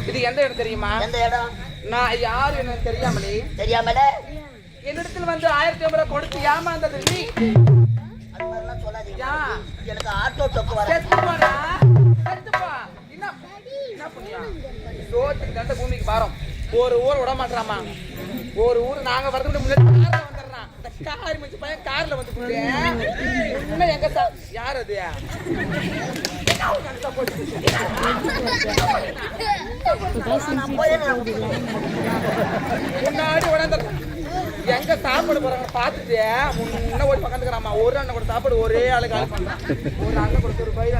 இது எந்த இடம் தெரியுமா? எந்த இடம்? நான் யாரு எனக்கு தெரியாமலே என்னிடத்தில் வந்து 1500 ரூபாய் கொடுத்து ஏமாந்தது நீ. அது மாதிரிலாம் சொல்லாதீங்க. எனக்கு ஆட்டோ தொக்கு வர. செத்துப்பா. என்ன புண்ணியா? சோத்துக்கு தந்த பூமிக்கு பாரம். ஒரு ஊர் விட மாட்டாமா. ஒரு ஊர் நாங்க வரதுக்கு முன்னாடி கார்ல வந்துடுறான். இந்த காரி மச்சி பையன் கார்ல வந்து போறேன். இன்னும் எங்க யார் அது? முன்னாடி உடனே எங்க சாப்பாடு போறாங்க பாத்துட்டு முன்ன ஒரு பக்கத்துக்கிறாமா. ஒரு அண்ணன் கூட சாப்பாடு ஒரே ஆளுக்கு ஆள் பண்றான். ஒரு அண்ணன் கூட ஒரு பயிர்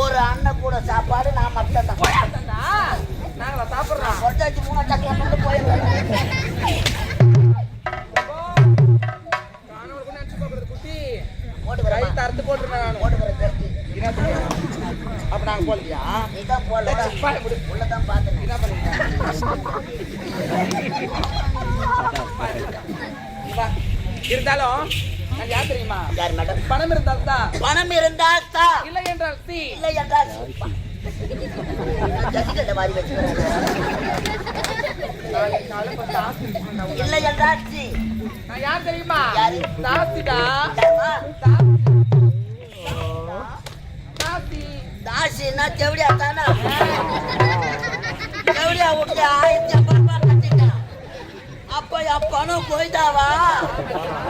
ஒரு அண்ணன் கூட சாப்பாடு நான் மட்டும் தான் நாங்களா சாப்பிடுறோம். கொட்டாச்சு 3 சக்கரம் மட்டும் போயிடுறேன். குட்டி கை தரத்து போட்டுருந்தேன். அப்ப நாங்க போலியா? நீதான் போல உள்ளதான் பார்த்தேன். என்ன பண்ணீங்க? இருந்தாலும் நான் யார் தெரியுமா? யார் மேடம்? பணம் இருந்தால் தான். பணம் இருந்தால் தான். இல்லை என்றால் சி. இல்லை என்றால் ஜல்லிக்கட்டை மாறி வச்சுக்கிறாங்க. இல்லை என்றால் சி. நான் யார் தெரியுமா? யாரு? தாசிடா. தாசின்னா செவடியா தானே? செவடியா விட்டு 1500 ரூபாய் கட்டிட்டான். அப்ப என் பணம் போய்தாவா?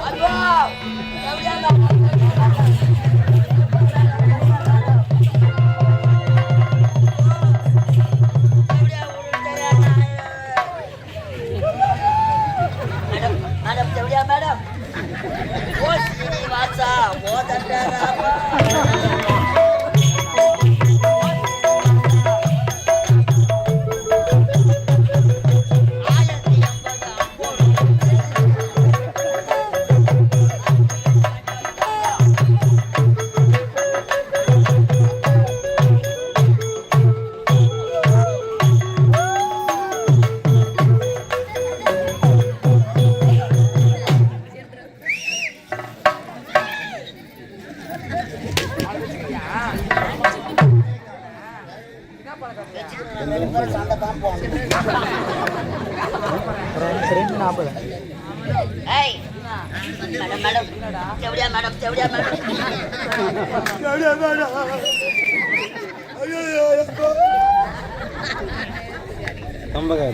ஐயோ செவடியா மேடம் செவடியா மேடம் ஓ ஸ்ரீனிவாசா ஓ தண்டராமா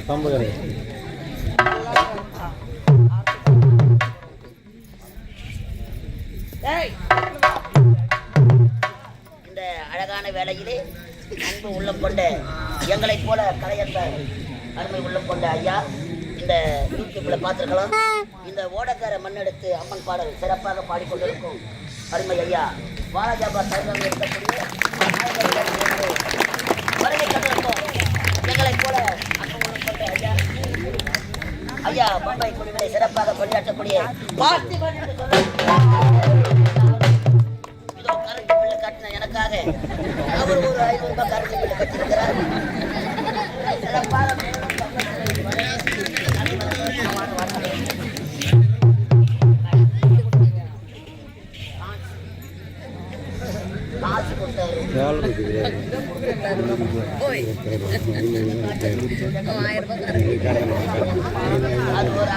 தம்பகர் இந்த அழகான வேளையிலே அன்பு உள்ளம் கொண்ட எங்களை போல கலையற்ற அருமை உள்ளம் கொண்ட ஐயா இந்த யூடியூப்ல பார்த்திருக்கலாம். இந்த ஓடக்கார மண்ணெடுத்து அம்மன் பாடல் சிறப்பாக பாடிக்கொண்டிருக்கும் அருமை ஐயா வாராஜாபா சைவம் இருக்கக்கூடிய வருகை கண்டிருக்கோம். எங்களை போல அன்பு உள்ளம் கொண்ட ஐயா ஐயா பம்பாய் குடிமையை சிறப்பாக கொண்டாடக்கூடிய பார்த்திபன் என்று இதோ கரண்ட் பில்லு கட்டின எனக்காக அவர் ஒரு 500 ரூபாய் கரண்ட் பில்லு கட்டியிருக்கிறார். சிறப்பாக காசு கொடுத்தாரு. அது ஒரு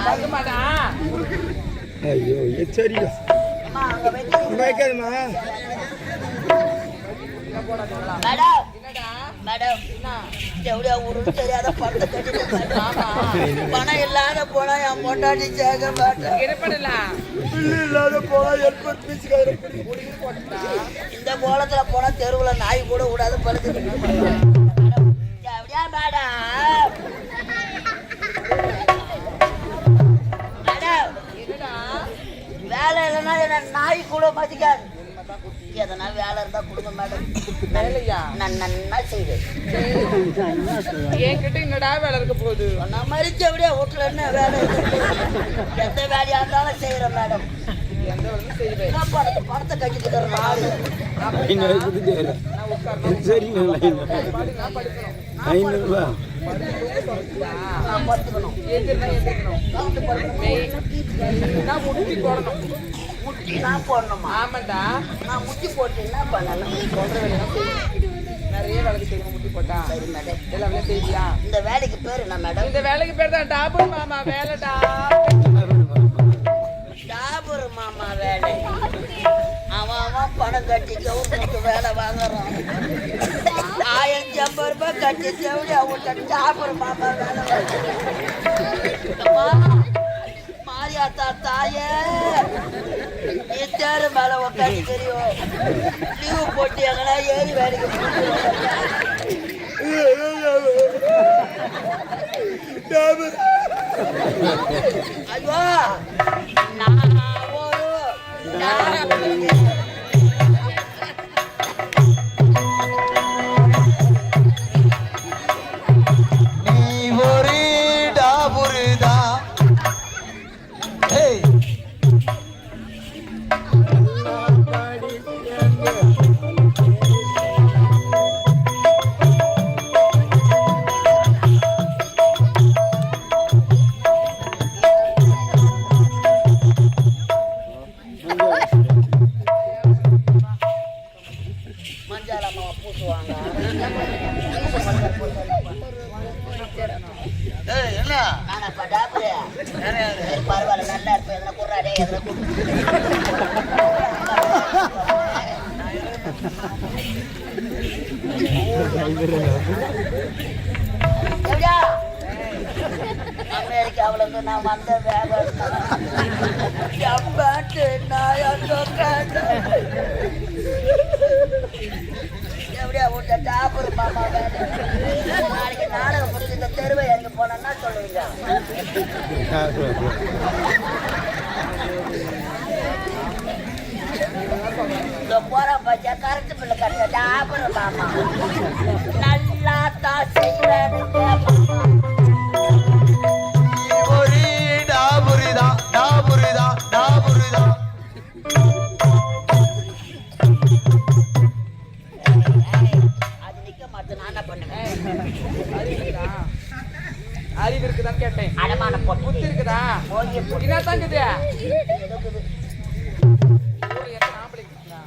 ஐயோ சரி வைக்காதுமா மேடம் தெரியாத பணத்தை கட்டிட்டு பணம் இல்லாத போனா என் பொண்டாட்டி சேர்க்க மாட்டேன். இல்லாத போனா இந்த கோலத்துல போனா தெருவுல நாய் கூட விடாது பழுது. வேலை இல்லைன்னா என்ன நாய் கூட மதிக்காது. எதனா வேலை இருந்தா கொடுங்க மேடம். நான் நன்னா செய்வேன். என்கிட்ட என்னடா வேலை இருக்க போகுது? நான் மறிச்ச அப்படியே வீட்டுல என்ன வேலை எந்த வேலையா இருந்தாலும் செய்யறேன் மேடம். பணத்தை கட்டிட்டு ஆமாண்டா. நான் முட்டி போட்டு என்ன பண்ணலாம்? நிறைய வேலைக்கு செய்யணும் முட்டி போட்டா சரி மேடம். எல்லா வேலையும் செய்வியா? இந்த வேலைக்கு பேரு என்ன மேடம்? இந்த வேலைக்கு பேர் தான் டாபர் மாமா வேலைடா. டாபர் மாமா வேலை. அவன் பணம் கட்டி கவுனுக்கு வேலை வாங்குறான். 1050 ரூபாய் கட்டி செவடி அவங்க டாபர் மாமா வேலை மாரியாத்தா தாயே நீ தேரு மேல உட்காந்து தெரியும். லீவு போட்டு எங்கன்னா ஏறி வேலைக்கு ஐயோ நான் ஒரு நீ ஒரு டாபுருதா. ஏய் மஞ்சாலம்மா பூசுவாங்க. நானப்பா டாக்டரு. பரவாயில்ல நல்லா இருப்பேன். எதனா குர்றாடே எதனா அமெரிக்காவில நான் வந்த வேலை எப்படியா உங்க டாபர் மாமா வேலை. நாளைக்கு நாடகம் முடிச்சு இந்த தெருவை எங்க போனோம்னா சொல்லுவீங்க. போற பச்சா கரெக்ட் பிள்ளை கட்ட டாபர் மாமா நல்லா தான் செய்வேன். ஒரு டாபுருதா டாபுருதா டாபுருதா. அது நிக்க மாட்டேன். நான் என்ன பண்ணுவேன்? அறிவு இருக்குதான்னு கேட்டேன். அடமான போட்டு புத்தி இருக்குதா? போய் என்ன தாங்குது? எதுக்குது? ஊர்ல எத்தனை ஆம்பளைங்க இருக்குதா?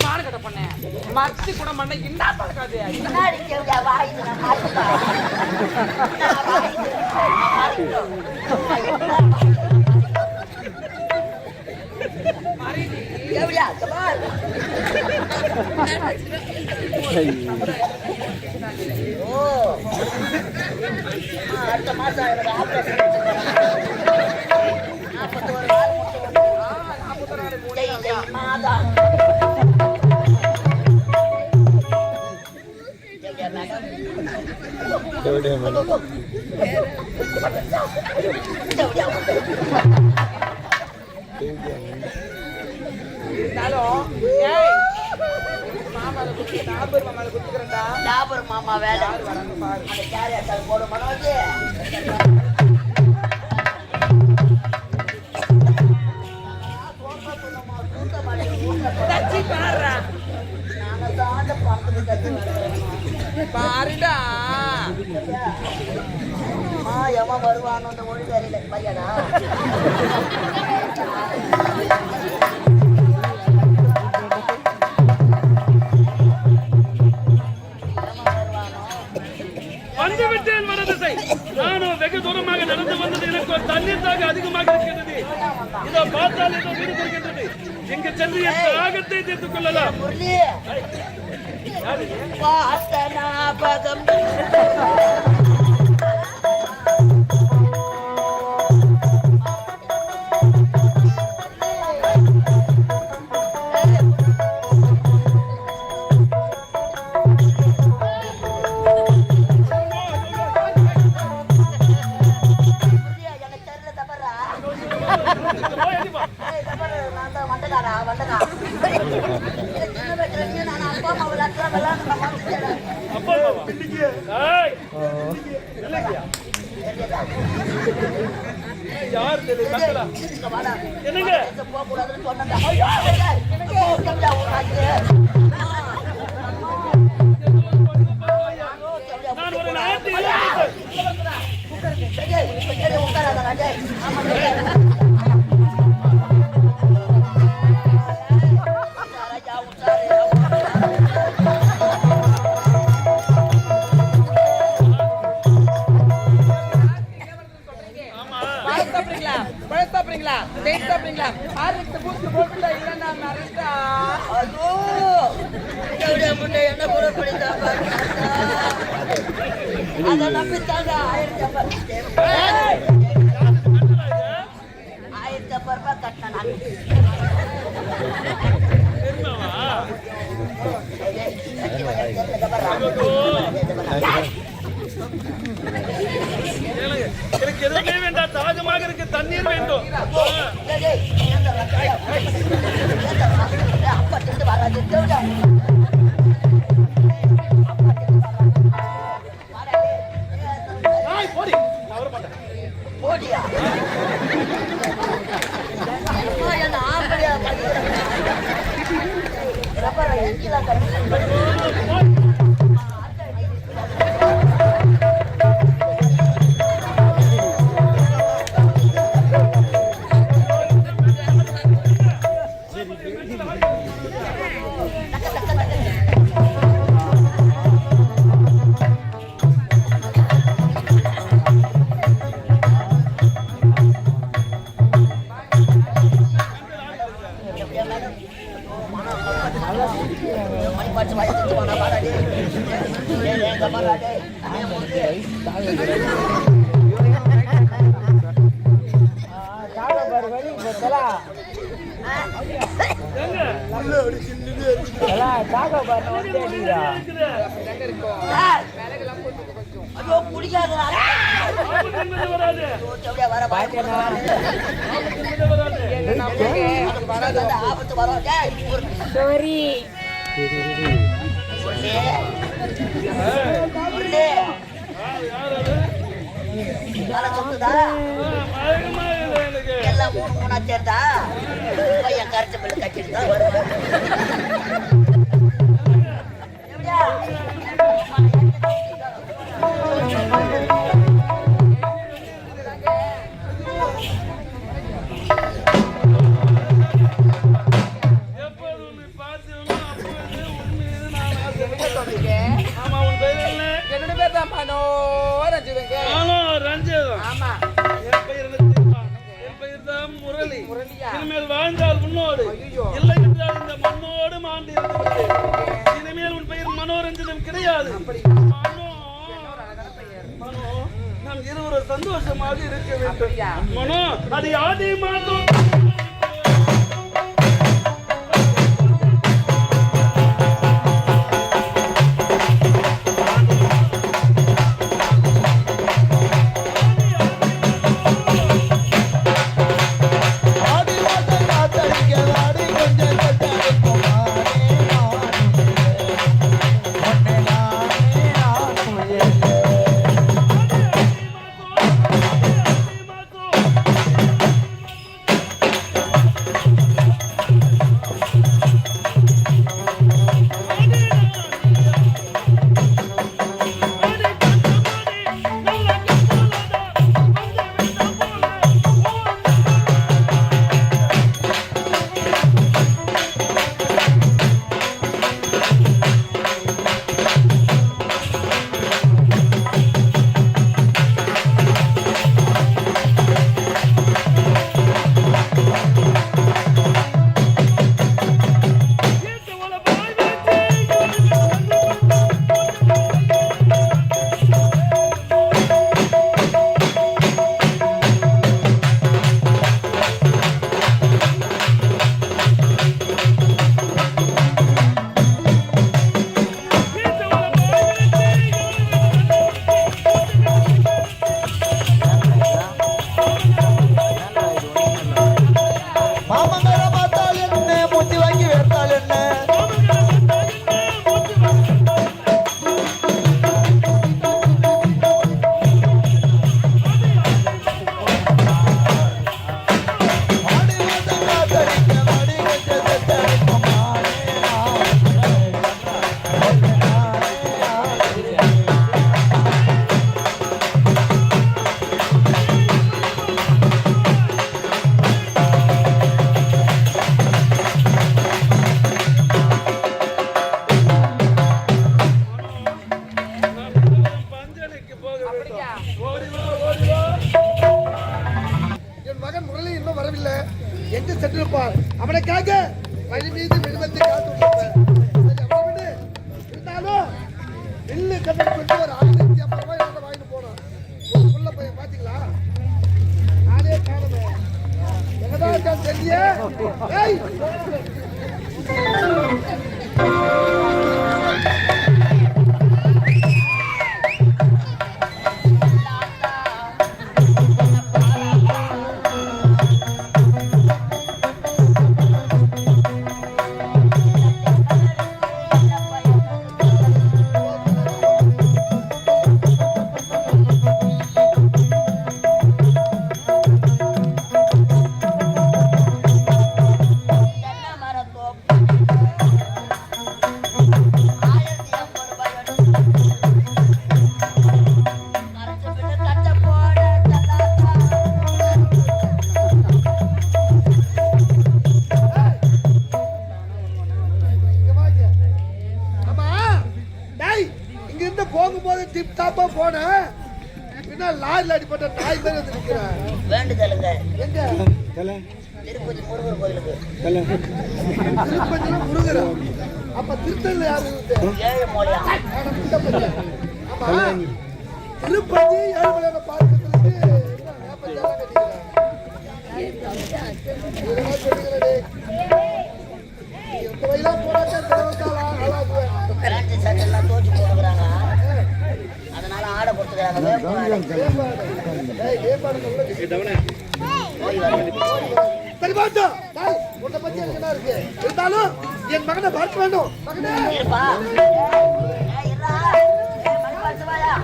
மாடு கட்ட பண்ணேன் மச்சி கூட பண்ண என்ன பழக்காது? முன்னாடி கேள்வியா வாய்க்கு நான் மாட்டுப்பேன். நான் வாய்க்கு மாறிட்டோம். கேள்வியா கமால். ஓ அடுத்த மாசம் எனக்கு ஆபரேஷன் 41 நாள் முடிச்சு மாதா. இருந்தாலும் ஏய் மாமால குத்து டாபர் மாமால குத்துக்கறடா. டாபர் மாமா வேலை. யார் வராங்க பாரு. அந்த கேரியர் போட மனோஜ். தச்சி பாருடா. நாங்க தாண்ட பக்கத்து தச்சு பாருடா. எவன் வருவானோ அந்த மொழி தெரியல பையனா. வந்துவிட்டேன் வரதிசை. நானும் வெகு தூரமாக நடந்து வந்தது. எனக்கு ஒரு தண்ணீர் தாக அதிகமாக இருக்கிறது. இதோ பார்த்தால் ஏதோ வீடு இருக்கின்றது. இங்கு சென்று என் தாகத்தை தீர்த்துக் கொள்ளலாம். முரளி வாசனாபகம் அப்பா அம்மாவா? ஏய், இல்லையா? யார் தெரியும் மக்களா? என்னங்க நான் ஒரு நாட்டு இளவரசர். உட்கார டேட் சாப்பிடுங்களா ஆர்லிக்ஸ் பூஸ்ட் போட்டுட்டா இல்ல நான் அரட்டா ஐயோ எவ்வளவு முன்னே என்ன கூட படித்தா அதை நம்பித்தாங்க 1050 ரூபாய் கட்டினேன் எனக்கு எதுவுமே வேண்டாம், தாகமாக இருக்கு, தண்ணீர் வேண்டும். போடியா என்ன ஆம்படியா ஐயோ குடிக்காத வர ஆபத்து வரும் சரி எல்லாம் 3 சேர்த்தா பையன் கரைச்ச பிள்ளை கட்டிட்டு தான் வருவேன் என்னோட பேர் தான் மனோரஞ்சிதங்க. ஆமா என் பெயர் தான் முரளி. இனிமேல் வாழ்ந்தால் உன்னோடு, இல்லை என்றால் இந்த மண்ணோடு மாண்டு இருக்கிறது. இனிமேல் உன் பெயர் மனோரஞ்சிதம் கிடையாது. மனோ, நாம் இருவரும் சந்தோஷமாக இருக்க வேண்டும். மனோ, அது ஆதி மாதம் என் மகன் முரளியின் இன்னும் வரவில்லை. எங்க சென்றிருப்பார்? அவனை கேட்க வழி மீது மெழுவத்தை காத்து விட்டிருப்பேன். சரி, அவனை விடு. இருந்தாலும் வில்லு கண்ணை கொண்டு ஒரு 1550 ரூபாய் என்ன வாங்கிட்டு போனோம். ஒரு புள்ள பையன் பாத்தீங்களா? நானே காணுமே. எங்கதான் இருக்கான்னு தெரியலையே. ஏய்! போகும்போது டிப் டாப்பா போனேன். பின்ன லாரில அடிப்பட்ட நாய் மாதிரி வந்து நிக்கிறேன். வேண்டுதலுங்க எங்க திருப்பதி முருகர் கோயிலுக்கு. திருப்பதியில முருகர். அப்ப திருத்தல யாரு? ஏழு மொழியா? ஆமா, திருப்பதி ஏழுமலையான பார்க்கிறதுக்கு வேப்பஞ்சால கட்டிக்கிறேன். இதெல்லாம் சொல்லுங்களே. இந்த வயலா போறாச்சா தேவத்தாலா அழகுவேன். கரண்ட் சட்டெல்லாம் தோச்சு போடுறாங்க. அதனால ஆடை கொடுத்துக்கிறாங்க. சரி பாட்டா, உன்னை பத்தி எனக்கு என்ன இருக்கு? இருந்தாலும் என் மகனை பார்க்க வேண்டும். மகனே இருப்பா. மணி பார்த்துவாயா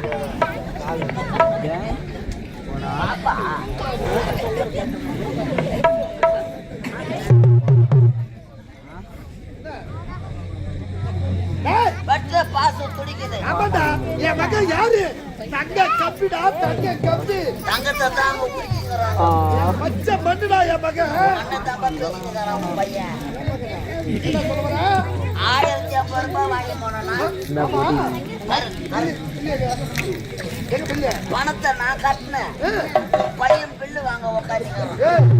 பாப்பா. பட்ட பாசம் துடிக்குது. ஆமாடா, என் மகன் யாரு? தங்க கப்பிடா, தங்க கப்பி. தங்கத்தை தாங்க குடிக்கிறாங்க. பச்சை மண்ணுடா என் மகன். அண்ணன் தம்பா பேசிக்கிறான் பையன். என்ன சொல்ல வர? 1550 ரூபாய் வாங்கி போனா பணத்தை நான் கட்டினேன். பையன் பில்லு வாங்க உட்காந்துக்கிறேன்.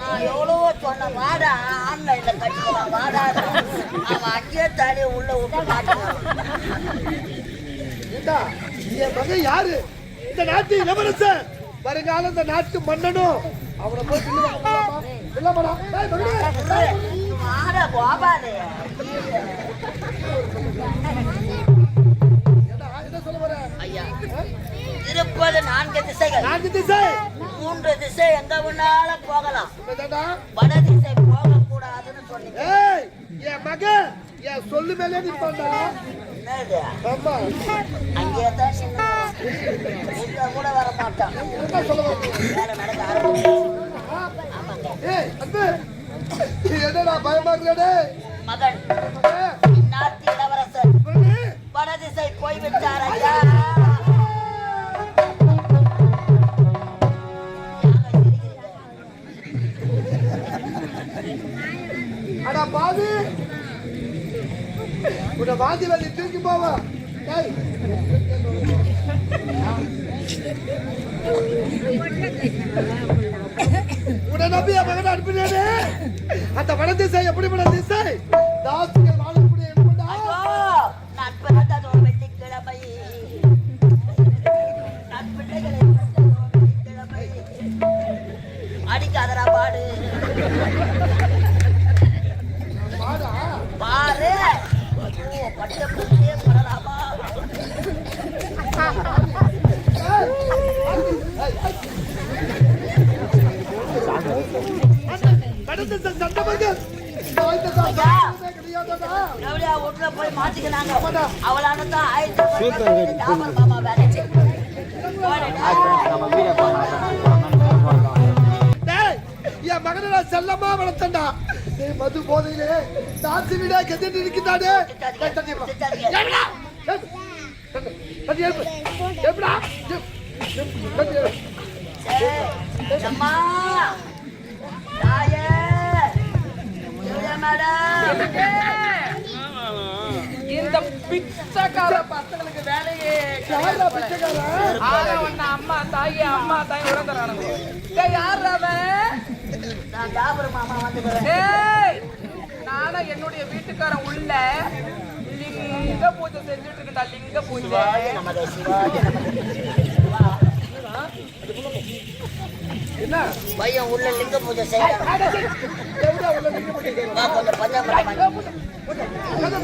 நான் எவ்வளவோ சொன்னேன், வாடா ஆன்லைன்ல கட்டிக்கலாம் வாடா. அவன் அங்கேயே தாலியை உள்ள விட்டு மாட்டுவான். என் மகன் யாரு? இந்த நாட்டு இளவரசன், வருங்கால இந்த நாட்டு மன்னனும். அவனை போய் வாடா கோபாலு. என்ன சொல்ல வர? ஐயா, இருப்பது 4 திசைகள். 4 திசை. 3 திசை எங்க வேணாலும் போகலாம். என்னடா? வட திசை போக கூடாதுன்னு சொன்னீங்க. ஏய், என் மகன் என் சொல்லு மேலே நிப்பான்டா. என்னது? ஆமா, அங்கேயே தான் சின்ன கூட வர மாட்டான். என்ன சொல்ல வர? வேலை நடக்க ஆரம்பிச்சு. ஆமாங்க. ஏய் அன்பு, என்னடா பயமா இருக்கடே? மகன் நாட்டு இளவரசர் வட திசை போய்விட்டார் ஐயா. அடா பாவி, உன்னை வாந்தி வந்து தூக்கி போவா. உன்னை நம்பி என் மகனை அனுப்பினே. அந்த வட திசை எப்படிப்பட்ட திசை? தாசிகள் வாழக்கூடிய இடம்டா. நான் பிறந்ததோ வெள்ளிக்கிழமை. நான் பிள்ளைகளை வெள்ளிக்கிழமை. அடிக்காதரா பாடு பாடா பாரு. பட்ட புள்ளியே படலாமா? வீட்டுல போய் மாத்திக்கிறாங்க. அவளால தான் 1000 மாமா வேலை என் மகனை செல்லமா வளர்த்தண்டா. மது போதையிலே தாசி வீடா கெட்டு இருக்கின்றானே. இந்த இந்த பிச்சைக்கார பசங்களுக்கு வேலையே யாரா பிச்சைக்காரன்? அம்மா தாய் உறந்துறானுங்க. யார் அவன்? நான் ஜாபர் மாமா வந்துக்கிறேன். ஏய், நானா என்னுடைய வீட்டுக்காரன் உள்ள லிங்க பூஜை செஞ்சுட்டு இருக்கா. லிங்க பூஜை சிவாய நமக சிவாய நமக. என்ன பையன் உள்ள லிங்க பூஜை செய்யறான். எவ்வளோ உள்ள நிக்க மாட்டேங்கிறோம்? வா கொஞ்சம் பஞ்சாமிரம்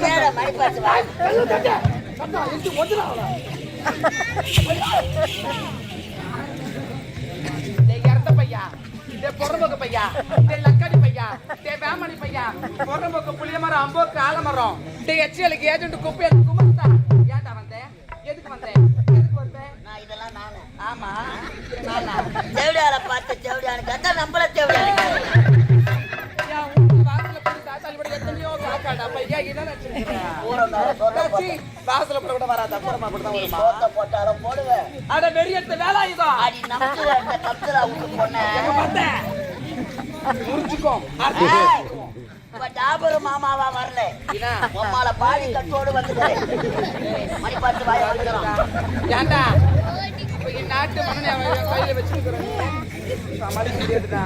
மேல மணிப்பாச்சு வா. அண்ணா எந்த வந்துடா இறந்த பையா, பொறம்போக்கு பையா, லக்காடி பையா, வேமணி பையா, பொறம்போக்கு புளிய மரம், அம்போக்கு ஆலமரம், எச்சியலுக்கு ஏஜென்ட் குப்பை குமர்த்தா. ஏன்டா வந்தேன்? எதுக்கு வந்தேன்? எதுக்கு வந்தேன்? நான் இதெல்லாம் நானு. ஆமா, தேவடியால பார்த்து தேவடியானுக்கு அதான் நம்மள தேவடியானுக்கு. என் வீட்டு வாசல்ல போய் தாத்தாளி கூட எத்தனையோ காக்காடா பையா. இதான் வாசல கூட வராதா? புறமா கூட தான் நீ வருமா? சோத்த போட்டாலும் போடுவேன். அட வெறியத்த வேலாயுதம். அடி நம்புற அந்த கப்சரா விட்டு போனேன். புரிஞ்சுக்கோ. ஜாபர் மாமாவா வரல. உம்மால பாடி கட்டோடு வந்துட்டேன். மணிப்பாட்டு வாய வந்துடுறான். ஏன்டா இப்ப என் நாட்டு மண்ணை அவன் கையில வச்சிருக்கிறேன். சமாளிக்க முடியாதுடா.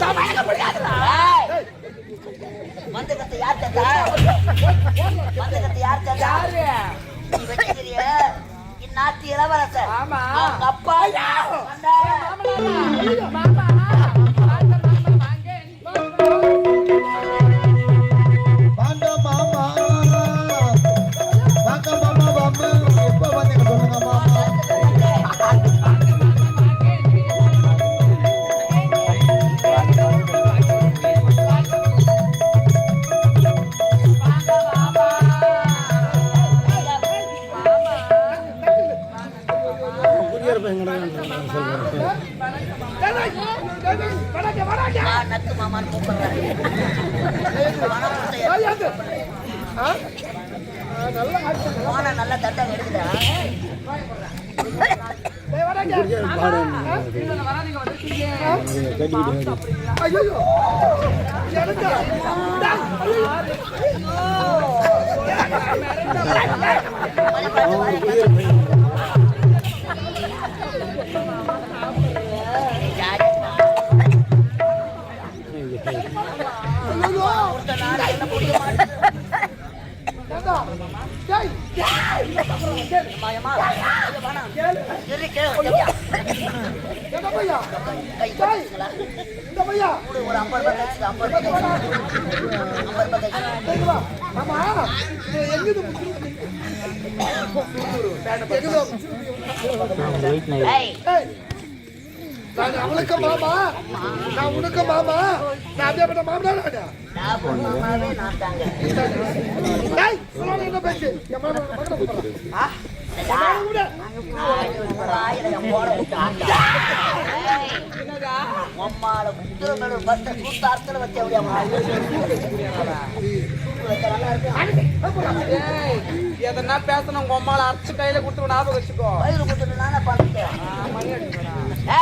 சமாளிக்க முடியாதுடா. வந்து கத்து யார் தந்தா? வந்து கத்து யார் தந்தா? யாரு? நீ வச்சுக்கிறிய இந்நாட்டு இளவரசர். ஆமா. அவங்க அப்பா வந்தா. மாமா வாங்க மாமா வாங்க மாமா வாங்க எப்ப வந்தீங்க சொல்லுங்க மாமா. நத்து மாமான்னு கூப்பிடுறாரு. நல்லா ஆச்சு. போன நல்ல தட்டம் எடுக்குதா? ஐயோ எனக்கு மணிப்பாட்டு வாய ஒருத்த நாடு என்ன புரிய மாட்டேன். டேய் மாயமா இரு கேளு. என்ன பையா? கை கொடுங்களா? இந்த பையா ஒரு 50 ரூபாய் கழிச்சு 50 ரூபாய் கழிச்சு. டேய் வா. மாமா எங்கிட்டு ஏய் ஏய் நான் அவளுக்கு மாமா, நான் உனக்கு மாமா, நான் அப்படியே மாமனாடா. ஜாபர் மாமாவே நான் தாங்க. டேய் சொல்லாத என்ன பேச்சு? என் மாமா மகனை கூப்பிடுறா. கூட அம்மால குத்துற பஸ்ஸ கூத்தார்த்தல வச்சு அப்படியே எதனா பேசணும் உங்க அம்மால அரைச்சு கையில கொடுத்து ஞாபகம் வச்சுக்கோ. வயிறு குத்துட்டு நானே பண்ணிட்டேன்.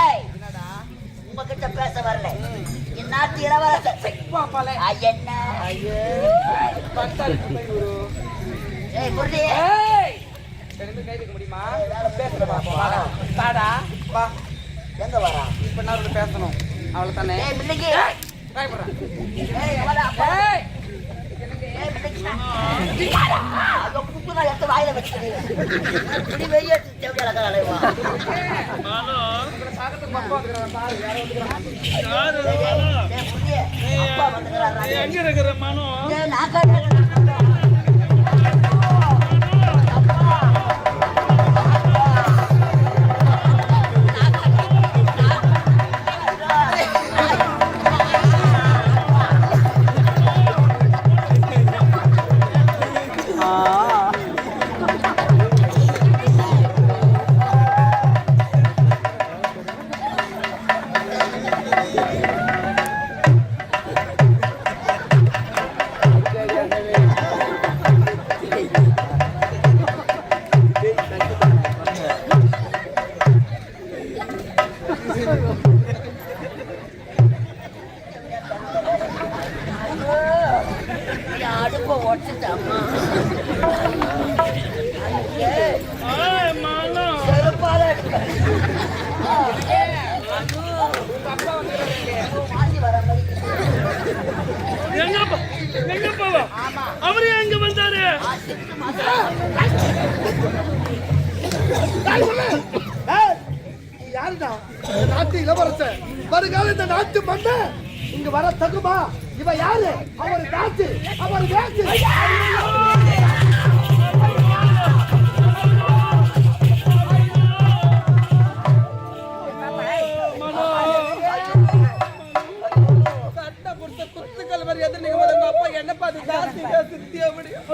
ஏய் உங்ககிட்ட பேச வரல. என் நாட்டு இளவரசர் பாப்பாலே என்ன பத்தாரி குரு. ஏய் குருடி ஏய் ரெண்டு கை வைக்க முடியுமா? பேசுற பாப்பா. தாடா வா. எங்க வரா? இப்ப நான் பேசணும். அவ்வளவுதானே. ஏய் மில்லிக்கு பயப்படுறேன். ஏய் வரா. ஏய் ஏய் மில்லிக்கு அது குத்து நான் எடுத்து வாயில வச்சிட்டேன். இப்படி வெய்ய தேவடியால கலலைவா. சாகத்துக்கு அப்பா வந்துக்கிறான் பாரு. யாரோ வந்துக்கிறான். யாரு ஏய் புரிய அப்பா வந்துறாரா? எங்க இருக்கிற மனோ? ஏய் நான் காட்டுறேன். ஏய் எங்கப்பாவா? அவரே அங்க வந்தாரு. நீ யாருடா? இந்த நாட்டு இளவரசன், வருகால இந்த நாட்டு மண்ண இங்க வர தகுமா? இவ யாரு? அவர் நாட்டு, அவர் வேட்டு.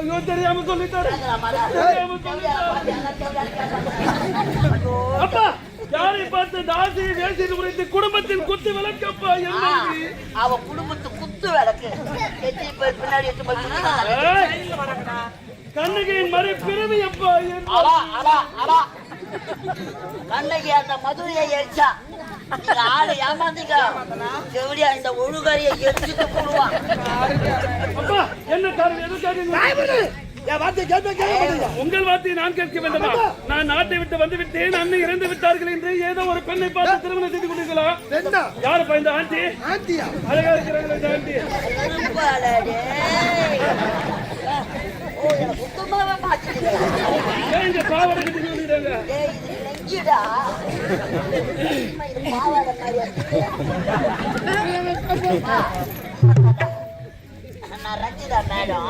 ஐயோ தெரியாம சொல்லிட்டாரு. அப்பா யாரை பார்த்து தாசி வேசியில் உரைத்து குடும்பத்தில் குத்து விளக்கப்பா என்ன? அவ குடும்பத்து குத்து விளக்கு பின்னாடி கண்ணகியின் மறை பிறவி அப்பா. கண்ணகி அந்த மதுரையை எரிச்சா ஆளு ஏமாந்தீங்க. எப்படியா இந்த ஒழுகாரியை எரிச்சுட்டு போடுவான். அப்பா என்ன காரணம்? எதுக்காக உங்கள் வார்த்தையை நான் கேட்க வேண்டுமா? நான் நாட்டை விட்டு வந்து விட்டேன், அண்ணன் இறந்து விட்டார்கள் என்று ஏதோ ஒரு பெண்ணை பார்த்து திருமணம் செய்து கொண்டீர்களா? யாருப்பா இந்த ஆண்டி? அழகா இருக்கிறாங்களா இந்த ஆண்டி? இந்த பாவாடை கட்டி சொல்லிடுறாங்க. ரஞ்சிதா மேடம்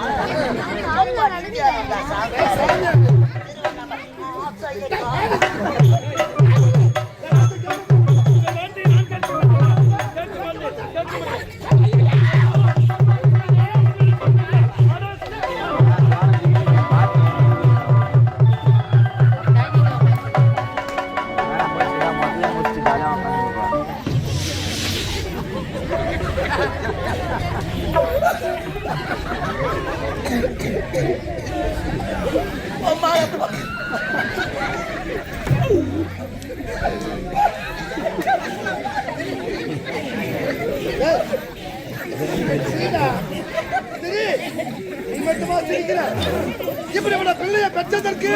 இப்படி உன பிள்ளைய பெற்றதற்கு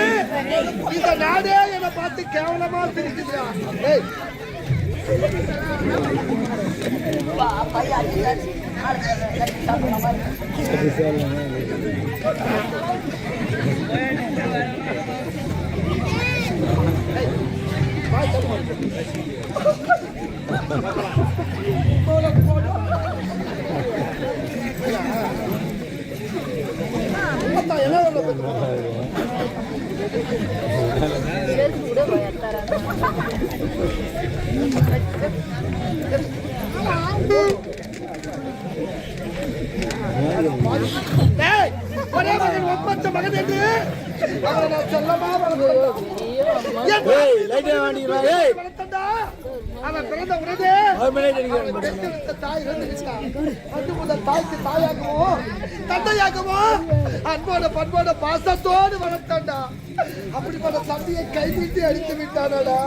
இந்த நாடே என்னை பார்த்து கேவலமா சிரிக்குதா? ஒரே மகன் ஒப்பற்ற மகன் என்று அவரை நான் செல்லமா வளர்த்தா. அவன் பிறந்த உடனே தாய் வந்து முதல் தாய்க்கு தாயாகவோ தந்தையாகவோ அன்போட பண்போட பாசத்தோடு வளர்த்தாண்டா. அப்படிப்பட்ட தந்தையை கைவிட்டு அடித்து விட்டானடா.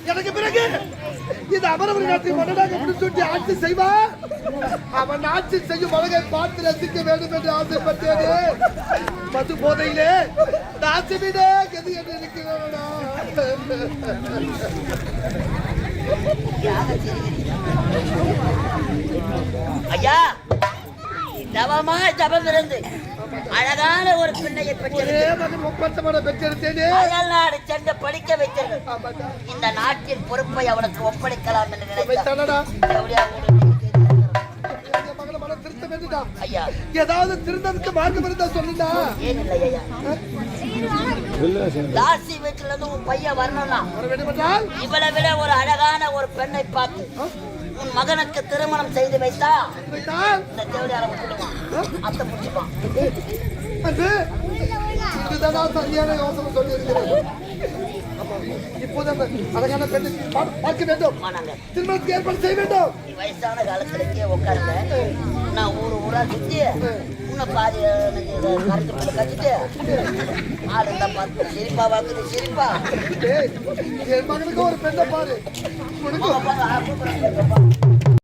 எனக்கு பிறகு இந்த அமரவர் நாட்டின் மன்னனாக முடிசூட்டி ஆட்சி செய்வார். அவன் ஆட்சி செய்யும் அழகை பார்த்து ரசிக்க வேண்டும் என்று ஆசைப்பட்டேனே. மது போதையிலே நாசிவிடே கதி என்று இருக்கிறானா. ஐயா தவமா தவம் இருந்து அழகான ஒரு பிள்ளையை பெற்றெடுத்தேனே. நாடு சென்று படிக்க வைத்தது. இந்த நாட்டின் பொறுப்பை அவனுக்கு ஒப்படைக்கலாம் என்று நினைத்தார். ஐயா ஏதாவது திருந்ததுக்கு மார்க்கம் இருந்தா சொல்லுடா. ஏன் இல்லை ஐயா? தாசி வீட்டுல இருந்து உன் பையன் வரணும்னா இவளை விட ஒரு அழகான ஒரு பெண்ணை பார்த்து உன் மகனுக்கு திருமணம் செய்து வைத்தா இந்த தேவடியார விட்டுடுவான். அத்தை பிடிச்சிப்பான். சரியான யோசனை சொல்லி இருக்கிறேன். இப்போது அழகான பெண்ணை பார்க்க வேண்டும். திருமணத்துக்கு ஏற்பாடு செய்ய வேண்டும். வயசான காலத்திலேயே உட்காருங்க. நான் ஊரா சுத்தி இன்னும் பாதி கரெக்ட் பண்ணி கட்டிட்டு ஆள் இருந்தா பார்த்து சிரிப்பா வாங்குது சிரிப்பா டேய், என் மகனுக்கு ஒரு பெண்ணை பாரு போங்க, போங்க, கூப்பிடுறேன்.